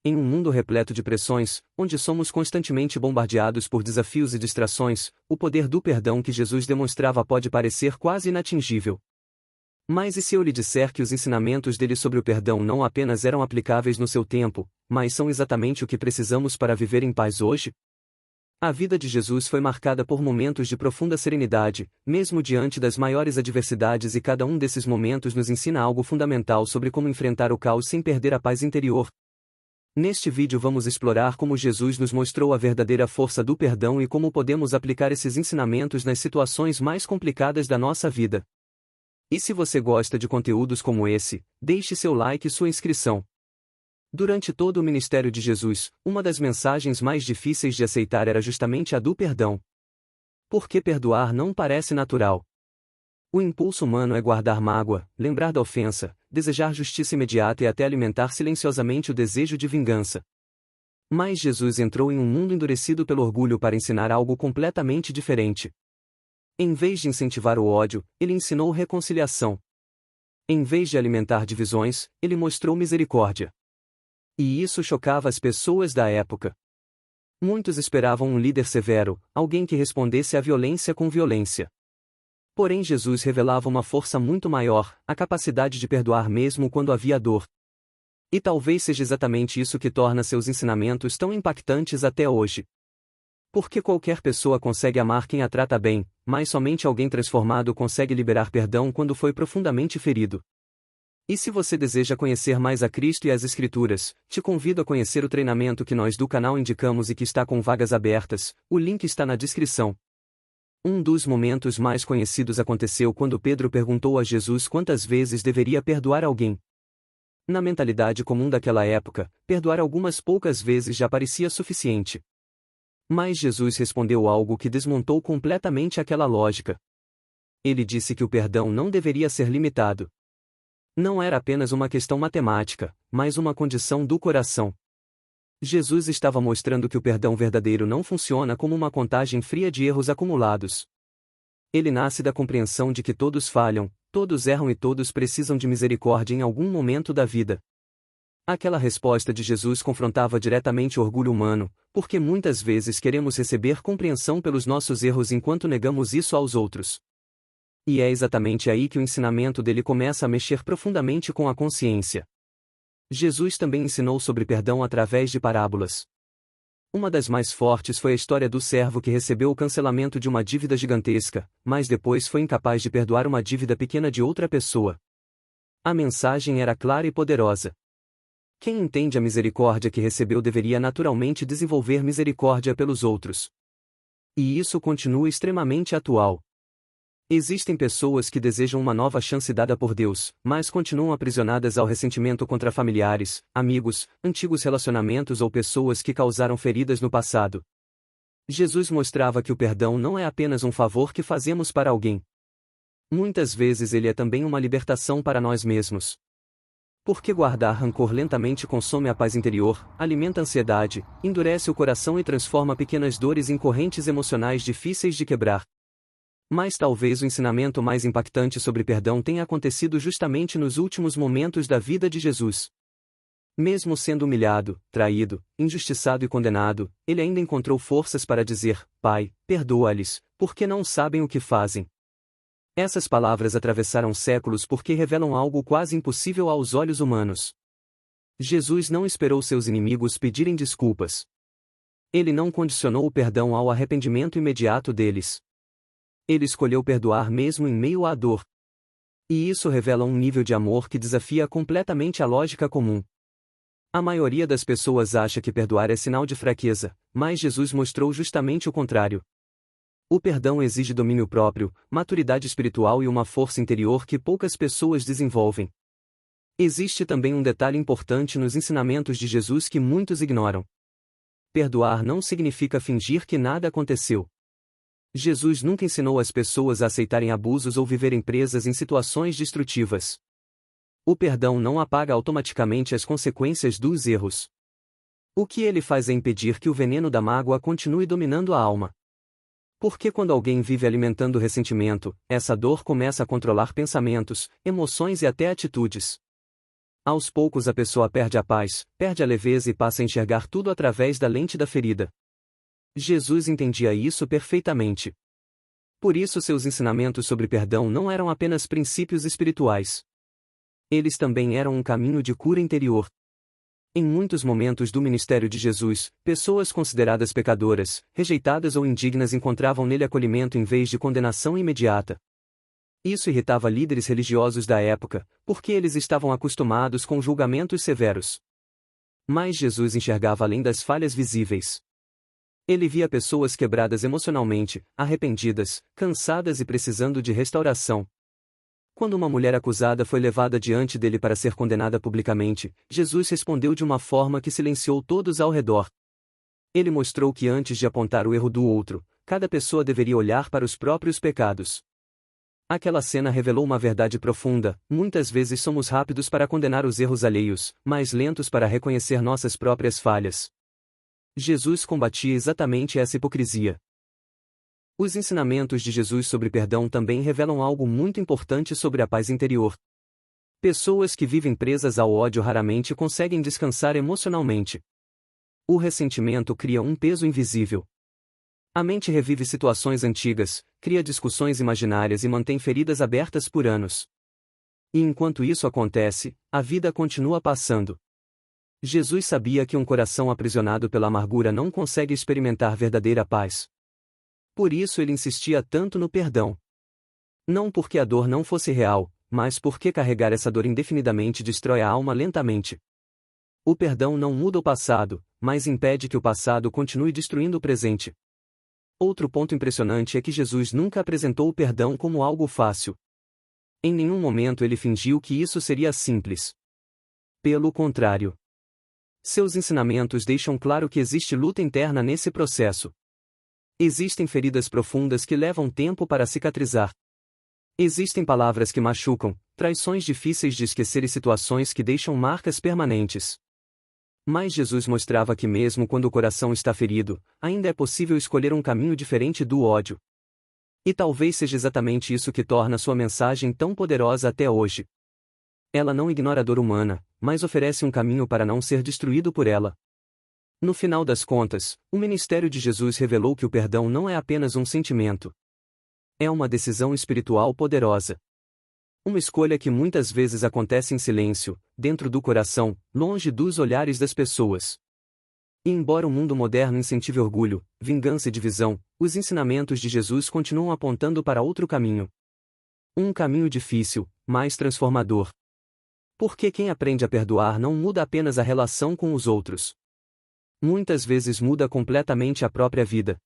Em um mundo repleto de pressões, onde somos constantemente bombardeados por desafios e distrações, o poder do perdão que Jesus demonstrava pode parecer quase inatingível. Mas e se eu lhe disser que os ensinamentos dele sobre o perdão não apenas eram aplicáveis no seu tempo, mas são exatamente o que precisamos para viver em paz hoje? A vida de Jesus foi marcada por momentos de profunda serenidade, mesmo diante das maiores adversidades, e cada um desses momentos nos ensina algo fundamental sobre como enfrentar o caos sem perder a paz interior. Neste vídeo vamos explorar como Jesus nos mostrou a verdadeira força do perdão e como podemos aplicar esses ensinamentos nas situações mais complicadas da nossa vida. E se você gosta de conteúdos como esse, deixe seu like e sua inscrição. Durante todo o ministério de Jesus, uma das mensagens mais difíceis de aceitar era justamente a do perdão. Porque perdoar não parece natural. O impulso humano é guardar mágoa, lembrar da ofensa, desejar justiça imediata e até alimentar silenciosamente o desejo de vingança. Mas Jesus entrou em um mundo endurecido pelo orgulho para ensinar algo completamente diferente. Em vez de incentivar o ódio, ele ensinou reconciliação. Em vez de alimentar divisões, ele mostrou misericórdia. E isso chocava as pessoas da época. Muitos esperavam um líder severo, alguém que respondesse à violência com violência. Porém Jesus revelava uma força muito maior, a capacidade de perdoar mesmo quando havia dor. E talvez seja exatamente isso que torna seus ensinamentos tão impactantes até hoje. Porque qualquer pessoa consegue amar quem a trata bem, mas somente alguém transformado consegue liberar perdão quando foi profundamente ferido. E se você deseja conhecer mais a Cristo e as Escrituras, te convido a conhecer o treinamento que nós do canal indicamos e que está com vagas abertas, o link está na descrição. Um dos momentos mais conhecidos aconteceu quando Pedro perguntou a Jesus quantas vezes deveria perdoar alguém. Na mentalidade comum daquela época, perdoar algumas poucas vezes já parecia suficiente. Mas Jesus respondeu algo que desmontou completamente aquela lógica. Ele disse que o perdão não deveria ser limitado. Não era apenas uma questão matemática, mas uma condição do coração. Jesus estava mostrando que o perdão verdadeiro não funciona como uma contagem fria de erros acumulados. Ele nasce da compreensão de que todos falham, todos erram e todos precisam de misericórdia em algum momento da vida. Aquela resposta de Jesus confrontava diretamente o orgulho humano, porque muitas vezes queremos receber compreensão pelos nossos erros enquanto negamos isso aos outros. E é exatamente aí que o ensinamento dele começa a mexer profundamente com a consciência. Jesus também ensinou sobre perdão através de parábolas. Uma das mais fortes foi a história do servo que recebeu o cancelamento de uma dívida gigantesca, mas depois foi incapaz de perdoar uma dívida pequena de outra pessoa. A mensagem era clara e poderosa. Quem entende a misericórdia que recebeu deveria naturalmente desenvolver misericórdia pelos outros. E isso continua extremamente atual. Existem pessoas que desejam uma nova chance dada por Deus, mas continuam aprisionadas ao ressentimento contra familiares, amigos, antigos relacionamentos ou pessoas que causaram feridas no passado. Jesus mostrava que o perdão não é apenas um favor que fazemos para alguém. Muitas vezes ele é também uma libertação para nós mesmos. Porque guardar rancor lentamente consome a paz interior, alimenta a ansiedade, endurece o coração e transforma pequenas dores em correntes emocionais difíceis de quebrar. Mas talvez o ensinamento mais impactante sobre perdão tenha acontecido justamente nos últimos momentos da vida de Jesus. Mesmo sendo humilhado, traído, injustiçado e condenado, ele ainda encontrou forças para dizer: Pai, perdoa-lhes, porque não sabem o que fazem. Essas palavras atravessaram séculos porque revelam algo quase impossível aos olhos humanos. Jesus não esperou seus inimigos pedirem desculpas. Ele não condicionou o perdão ao arrependimento imediato deles. Ele escolheu perdoar mesmo em meio à dor. E isso revela um nível de amor que desafia completamente a lógica comum. A maioria das pessoas acha que perdoar é sinal de fraqueza, mas Jesus mostrou justamente o contrário. O perdão exige domínio próprio, maturidade espiritual e uma força interior que poucas pessoas desenvolvem. Existe também um detalhe importante nos ensinamentos de Jesus que muitos ignoram. Perdoar não significa fingir que nada aconteceu. Jesus nunca ensinou as pessoas a aceitarem abusos ou viverem presas em situações destrutivas. O perdão não apaga automaticamente as consequências dos erros. O que ele faz é impedir que o veneno da mágoa continue dominando a alma. Porque quando alguém vive alimentando ressentimento, essa dor começa a controlar pensamentos, emoções e até atitudes. Aos poucos a pessoa perde a paz, perde a leveza e passa a enxergar tudo através da lente da ferida. Jesus entendia isso perfeitamente. Por isso seus ensinamentos sobre perdão não eram apenas princípios espirituais. Eles também eram um caminho de cura interior. Em muitos momentos do ministério de Jesus, pessoas consideradas pecadoras, rejeitadas ou indignas encontravam nele acolhimento em vez de condenação imediata. Isso irritava líderes religiosos da época, porque eles estavam acostumados com julgamentos severos. Mas Jesus enxergava além das falhas visíveis. Ele via pessoas quebradas emocionalmente, arrependidas, cansadas e precisando de restauração. Quando uma mulher acusada foi levada diante dele para ser condenada publicamente, Jesus respondeu de uma forma que silenciou todos ao redor. Ele mostrou que antes de apontar o erro do outro, cada pessoa deveria olhar para os próprios pecados. Aquela cena revelou uma verdade profunda: muitas vezes somos rápidos para condenar os erros alheios, mas lentos para reconhecer nossas próprias falhas. Jesus combatia exatamente essa hipocrisia. Os ensinamentos de Jesus sobre perdão também revelam algo muito importante sobre a paz interior. Pessoas que vivem presas ao ódio raramente conseguem descansar emocionalmente. O ressentimento cria um peso invisível. A mente revive situações antigas, cria discussões imaginárias e mantém feridas abertas por anos. E enquanto isso acontece, a vida continua passando. Jesus sabia que um coração aprisionado pela amargura não consegue experimentar verdadeira paz. Por isso ele insistia tanto no perdão. Não porque a dor não fosse real, mas porque carregar essa dor indefinidamente destrói a alma lentamente. O perdão não muda o passado, mas impede que o passado continue destruindo o presente. Outro ponto impressionante é que Jesus nunca apresentou o perdão como algo fácil. Em nenhum momento ele fingiu que isso seria simples. Pelo contrário. Seus ensinamentos deixam claro que existe luta interna nesse processo. Existem feridas profundas que levam tempo para cicatrizar. Existem palavras que machucam, traições difíceis de esquecer e situações que deixam marcas permanentes. Mas Jesus mostrava que mesmo quando o coração está ferido, ainda é possível escolher um caminho diferente do ódio. E talvez seja exatamente isso que torna sua mensagem tão poderosa até hoje. Ela não ignora a dor humana, mas oferece um caminho para não ser destruído por ela. No final das contas, o ministério de Jesus revelou que o perdão não é apenas um sentimento. É uma decisão espiritual poderosa. Uma escolha que muitas vezes acontece em silêncio, dentro do coração, longe dos olhares das pessoas. E embora o mundo moderno incentive orgulho, vingança e divisão, os ensinamentos de Jesus continuam apontando para outro caminho. Um caminho difícil, mas transformador. Porque quem aprende a perdoar não muda apenas a relação com os outros. Muitas vezes muda completamente a própria vida.